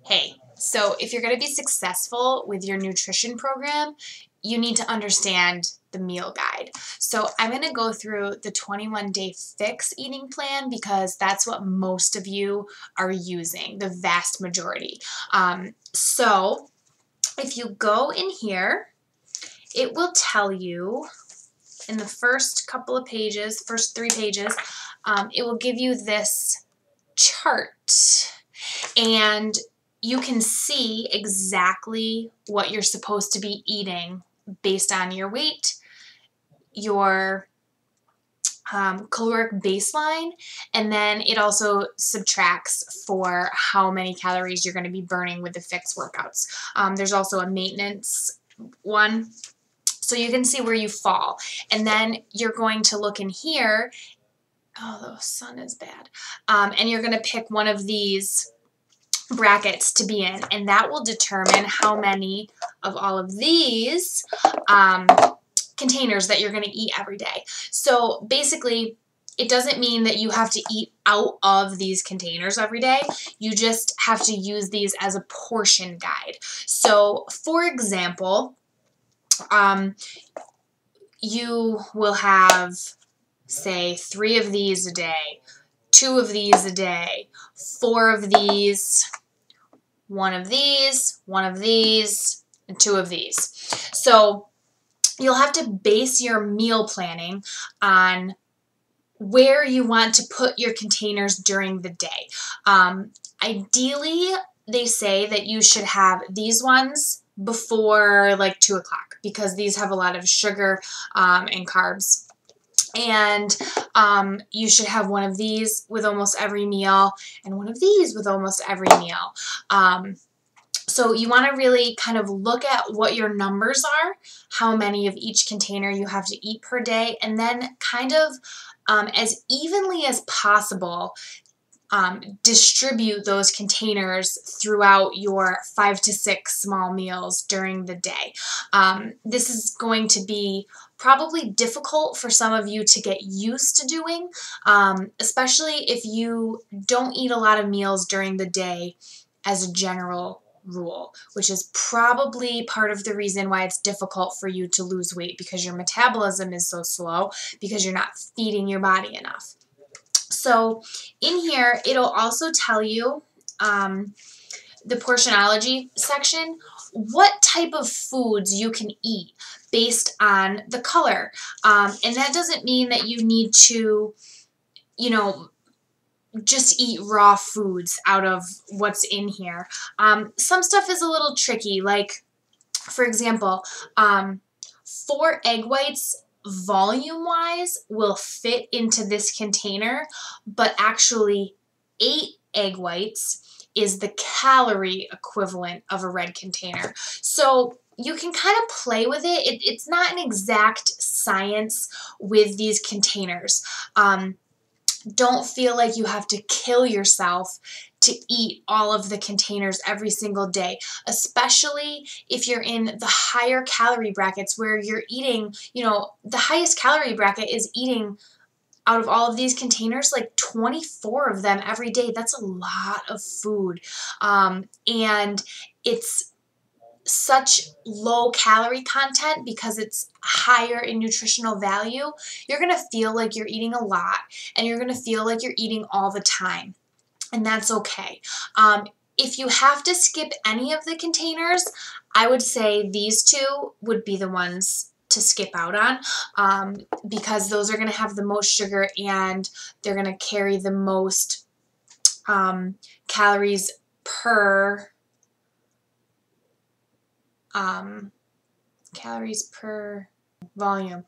Hey, so if you're going to be successful with your nutrition program, you need to understand the meal guide. So I'm going to go through the 21-day fix eating plan because that's what most of you are using, the vast majority. So if you go in here, it will tell you in the first couple of pages, first 3 pages, it will give you this chart. And you can see exactly what you're supposed to be eating based on your weight, your caloric baseline, and then it also subtracts for how many calories you're going to be burning with the fixed workouts. There's also a maintenance one, so you can see where you fall. And then you're going to look in here. Oh, the sun is bad. And you're going to pick one of these brackets to be in, and that will determine how many of all of these containers that you're going to eat every day. So basically, it doesn't mean that you have to eat out of these containers every day. You just have to use these as a portion guide. So for example, you will have, say, 3 of these a day, 2 of these a day, 4 of these, 1 of these, 1 of these, and 2 of these. So you'll have to base your meal planning on where you want to put your containers during the day. Ideally, they say that you should have these ones before like 2 o'clock because these have a lot of sugar and carbs. And you should have one of these with almost every meal and one of these with almost every meal. So you want to really kind of look at what your numbers are, how many of each container you have to eat per day, and then kind of as evenly as possible distribute those containers throughout your 5 to 6 small meals during the day. This is going to be probably difficult for some of you to get used to doing, especially if you don't eat a lot of meals during the day as a general rule, which is probably part of the reason why it's difficult for you to lose weight, because your metabolism is so slow because you're not feeding your body enough. So in here, it'll also tell you, the portionology section, what type of foods you can eat based on the color. And that doesn't mean that you need to, just eat raw foods out of what's in here. Some stuff is a little tricky, like, for example, 4 egg whites volume-wise will fit into this container, but actually 8 egg whites is the calorie equivalent of a red container. So you can kind of play with it. It's not an exact science with these containers. Don't feel like you have to kill yourself to eat all of the containers every single day, especially if you're in the higher calorie brackets where you're eating, the highest calorie bracket is eating out of all of these containers, like 24 of them every day. That's a lot of food. And it's such low calorie content because it's higher in nutritional value. You're going to feel like you're eating a lot, and you're going to feel like you're eating all the time. And that's okay. If you have to skip any of the containers, I would say these 2 would be the ones to skip out on, because those are going to have the most sugar and they're going to carry the most calories per volume.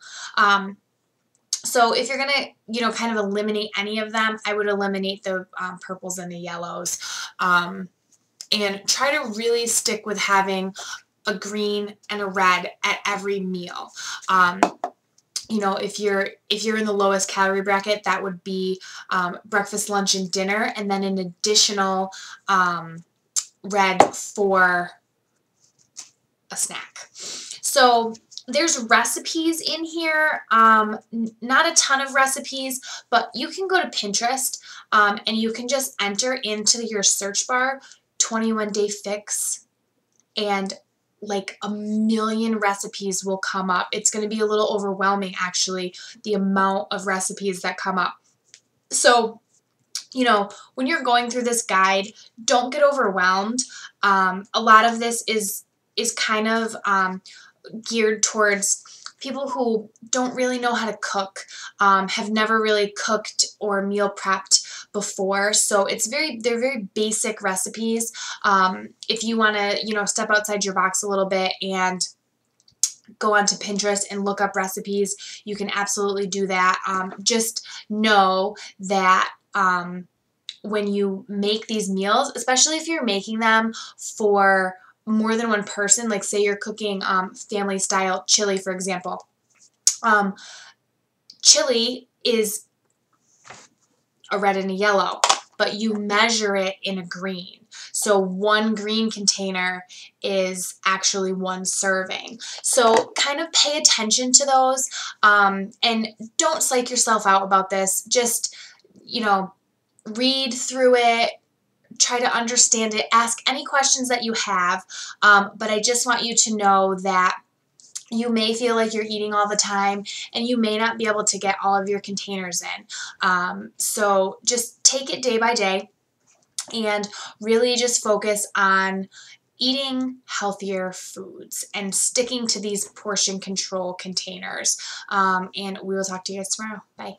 So if you're gonna, kind of eliminate any of them, I would eliminate the purples and the yellows, and try to really stick with having a green and a red at every meal. If you're in the lowest calorie bracket, that would be breakfast, lunch, and dinner, and then an additional red for a snack. So there's recipes in here, not a ton of recipes, but you can go to Pinterest and you can just enter into your search bar 21-day fix and like a million recipes will come up. It's going to be a little overwhelming, actually, the amount of recipes that come up. So, when you're going through this guide, don't get overwhelmed. A lot of this is kind of geared towards people who don't really know how to cook, have never really cooked or meal prepped before. So they're very basic recipes. If you want to, step outside your box a little bit and go onto Pinterest and look up recipes, you can absolutely do that. Just know that when you make these meals, especially if you're making them for more than one person, like say you're cooking family style chili, for example. Chili is a red and a yellow, but you measure it in a green. So one green container is actually one serving. So kind of pay attention to those, and don't psych yourself out about this. Just, read through it, try to understand it, ask any questions that you have, but I just want you to know that you may feel like you're eating all the time and you may not be able to get all of your containers in. So just take it day by day and really just focus on eating healthier foods and sticking to these portion control containers. And we will talk to you guys tomorrow. Bye.